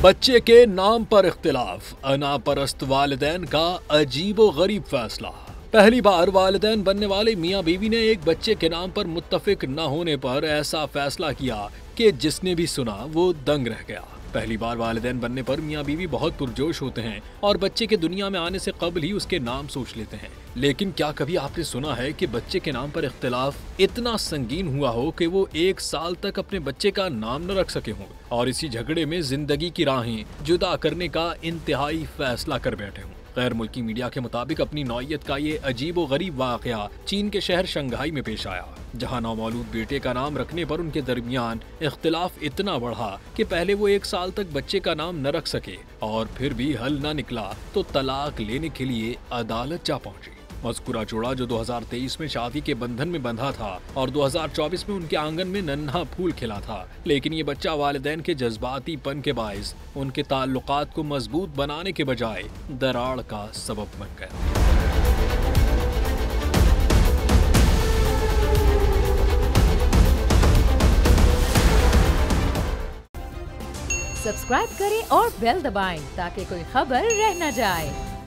बच्चे के नाम पर इख्तिलाफ, अनापरस्त वालिदैन का अजीबो गरीब फैसला। पहली बार वालिदैन बनने वाले मियां बीवी ने एक बच्चे के नाम पर मुत्तफिक न होने पर ऐसा फैसला किया कि जिसने भी सुना वो दंग रह गया। पहली बार वालिदैन बनने पर मियां बीवी बहुत पुरजोश होते हैं और बच्चे के दुनिया में आने से कबल ही उसके नाम सोच लेते हैं। लेकिन क्या कभी आपने सुना है कि बच्चे के नाम पर इख्तिलाफ इतना संगीन हुआ हो कि वो 1 साल तक अपने बच्चे का नाम न रख सके हों और इसी झगड़े में जिंदगी की राहें जुदा करने का इंतहाई फैसला कर बैठे हों। गैर मुल्की मीडिया के मुताबिक अपनी नौइयत का ये अजीबो गरीब वाकया चीन के शहर शंघाई में पेश आया, जहां नौमौलूद बेटे का नाम रखने पर उनके दरमियान इख्तिलाफ इतना बढ़ा कि पहले वो 1 साल तक बच्चे का नाम न रख सके और फिर भी हल न निकला तो तलाक लेने के लिए अदालत जा पहुंची। मज़कूरा जोड़ा जो 2023 में शादी के बंधन में बंधा था और 2024 में उनके आंगन में नन्हा फूल खिला था, लेकिन ये बच्चा वालिदैन के जज्बातीपन के बाइस उनके ताल्लुकात को मजबूत बनाने के बजाय दरार का सबब बन गया। सब्सक्राइब करें और बेल दबाएं ताकि कोई खबर रह न जाए।